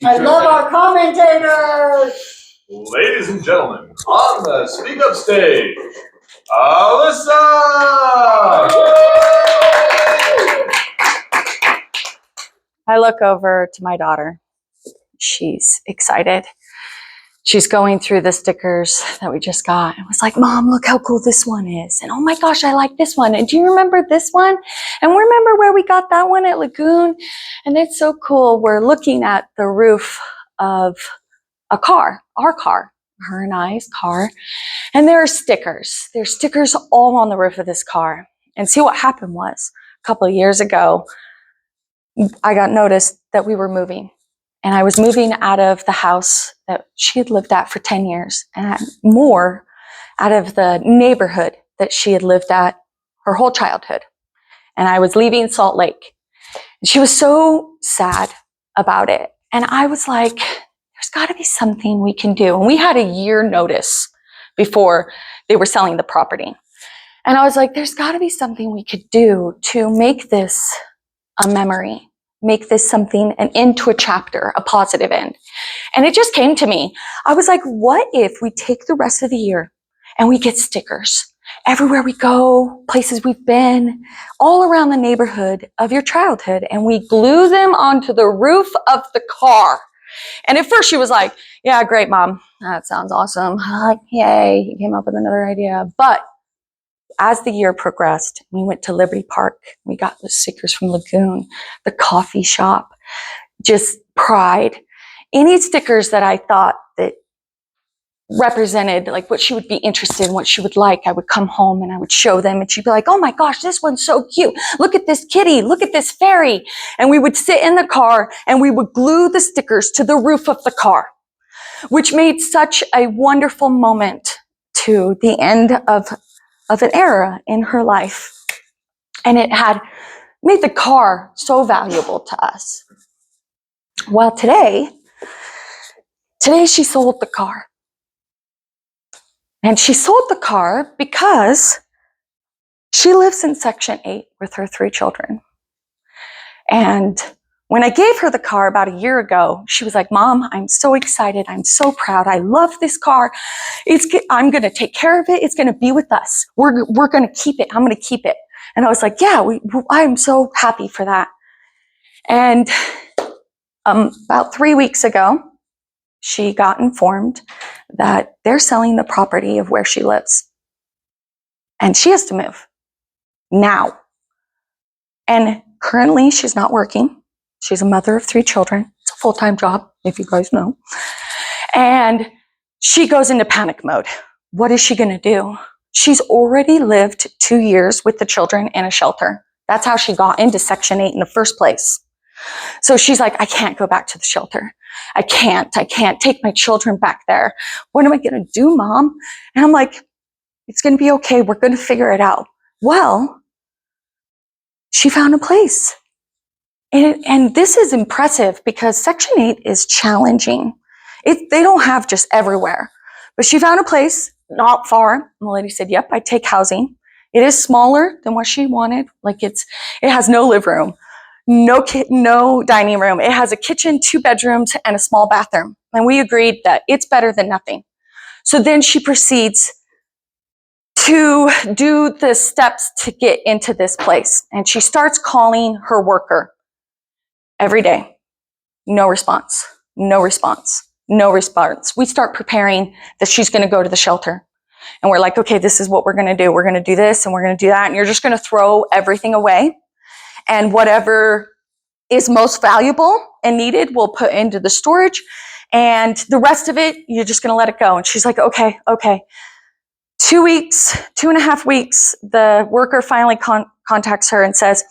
I love our commentators. Ladies and gentlemen, on the Speak Up stage, Alyssa! I look over to my daughter. She's excited. She's going through the stickers that we just got and was like, Mom, look how cool this one is. And oh my gosh, I like this one. And do you remember this one? And remember where we got that one at Lagoon? And it's so cool. We're looking at the roof of a car, our car, her and I's car. And there are stickers. There's stickers all on the roof of this car. And see what happened was a couple of years ago, I got noticed that we were moving. And I was moving out of the house that she had lived at for 10 years and more out of the neighborhood that she had lived at her whole childhood. And I was leaving Salt Lake. And she was so sad about it. And I was like, there's got to be something we can do. And we had a year notice before they were selling the property. And I was like, there's got to be something we could do to make this a memory. Make this something, an end to a chapter, a positive end. And it just came to me. I was like, what if we take the rest of the year and we get stickers everywhere we go, places we've been, all around the neighborhood of your childhood, and we glue them onto the roof of the car. And at first she was like, yeah, great, Mom. That sounds awesome. I'm like, yay, you came up with another idea. But as the year progressed, we went to Liberty Park. We got the stickers from Lagoon, the coffee shop, just pride. Any stickers that I thought that represented like what she would be interested in, what she would like, I would come home and I would show them and she'd be like, oh my gosh, this one's so cute. Look at this kitty. Look at this fairy. And we would sit in the car and we would glue the stickers to the roof of the car, which made such a wonderful moment to the end of an era in her life. And it had made the car so valuable to us. Well, today she sold the car. And she sold the car because she lives in Section 8 with her 3 children. And when I gave her the car about a year ago, she was like, Mom, I'm so excited. I'm so proud. I love this car. I'm going to take care of it. It's going to be with us. We're going to keep it. I'm going to keep it. And I was like, yeah, I'm so happy for that. And about 3 weeks ago, she got informed that they're selling the property of where she lives. And she has to move now. And currently she's not working. She's a mother of 3 children. It's a full-time job, if you guys know. And she goes into panic mode. What is she going to do? She's already lived 2 years with the children in a shelter. That's how she got into Section 8 in the first place. So she's like, I can't go back to the shelter. I can't take my children back there. What am I going to do, Mom? And I'm like, it's going to be okay. We're going to figure it out. Well, she found a place. And this is impressive because Section 8 is challenging. They don't have just everywhere. But she found a place not far. And the lady said, yep, I take housing. It is smaller than what she wanted. Like it has no living room, no dining room. It has a kitchen, 2 bedrooms, and a small bathroom. And we agreed that it's better than nothing. So then she proceeds to do the steps to get into this place. And she starts calling her worker. Every day, no response. We start preparing that she's going to go to the shelter. And we're like, okay, this is what we're going to do. We're going to do this and we're going to do that. And you're just going to throw everything away. And whatever is most valuable and needed, we'll put into the storage. And the rest of it, you're just going to let it go. And she's like, okay. 2.5 weeks, the worker finally contacts her and says,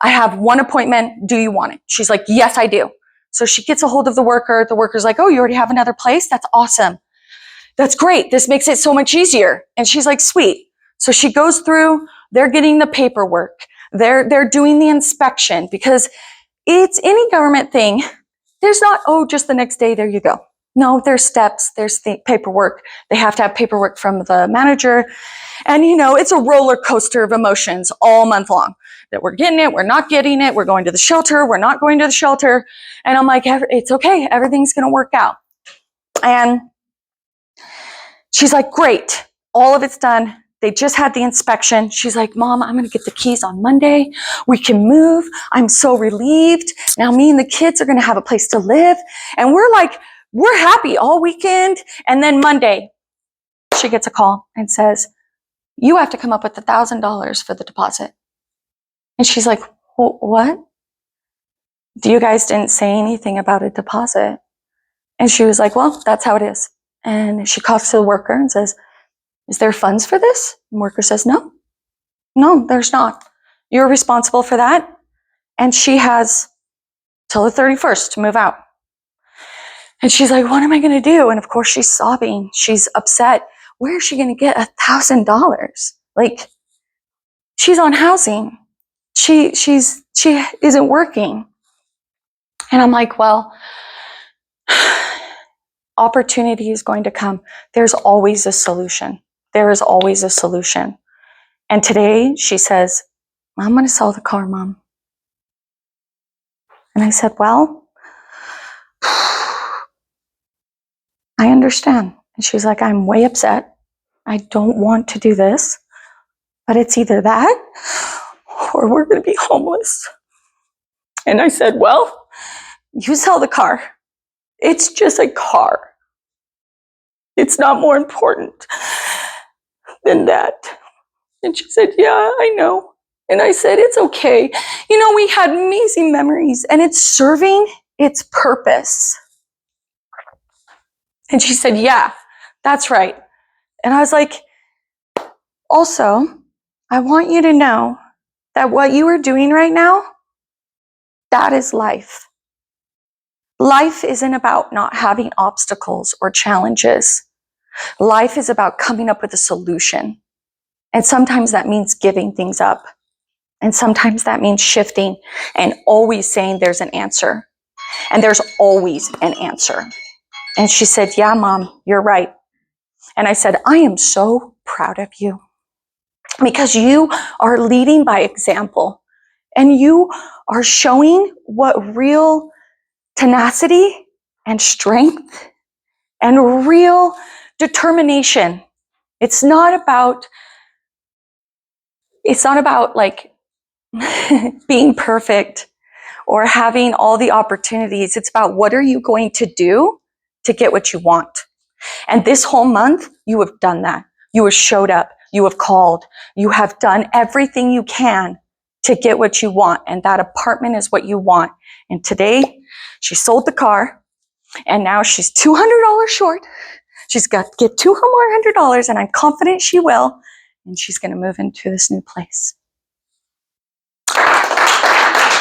I have 1 appointment. Do you want it? She's like, yes, I do. So she gets a hold of the worker. The worker's like, oh, you already have another place? That's awesome. That's great. This makes it so much easier. And she's like, sweet. So she goes through, they're getting the paperwork. They're doing the inspection because it's any government thing. There's not, oh, just the next day, there you go. No, there's steps, there's the paperwork. They have to have paperwork from the manager. And, it's a roller coaster of emotions all month long that we're getting it, we're not getting it, we're going to the shelter, we're not going to the shelter. And I'm like, it's okay, everything's going to work out. And she's like, great, all of it's done. They just had the inspection. She's like, Mom, I'm going to get the keys on Monday. We can move. I'm so relieved. Now me and the kids are going to have a place to live. And we're happy all weekend. And then Monday, she gets a call and says, you have to come up with $1,000 for the deposit. And she's like, what? You guys didn't say anything about a deposit. And she was like, well, that's how it is. And she calls to the worker and says, is there funds for this? And the worker says, no, there's not. You're responsible for that. And she has till the 31st to move out. And she's like, what am I going to do? And of course she's sobbing. She's upset. Where is she going to get $1,000? Like, she's on housing. She isn't working. And I'm like, well, opportunity is going to come. There's always a solution. There is always a solution. And today she says, I'm going to sell the car, Mom. And I said, well, I understand. And she's like, I'm way upset. I don't want to do this, but it's either that or we're going to be homeless. And I said, well, you sell the car. It's just a car. It's not more important than that. And she said, yeah, I know. And I said, it's okay. You know, we had amazing memories and it's serving its purpose. And she said, yeah, that's right. And I was like, also, I want you to know that what you are doing right now, that is life. Life isn't about not having obstacles or challenges. Life is about coming up with a solution. And sometimes that means giving things up. And sometimes that means shifting and always saying there's an answer. And there's always an answer. And she said, yeah, Mom, you're right. And I said, I am so proud of you because you are leading by example and you are showing what real tenacity and strength and real determination. It's not about like being perfect or having all the opportunities. It's about what are you going to do to get what you want. And this whole month, you have done that. You have showed up. You have called. You have done everything you can to get what you want. And that apartment is what you want. And today, she sold the car. And now she's $200 short. She's got to get $200 more, and I'm confident she will. And she's going to move into this new place.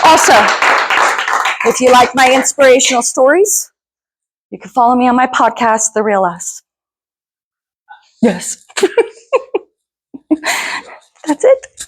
Also, if you like my inspirational stories, you can follow me on my podcast, The Real Us. Yes. That's it.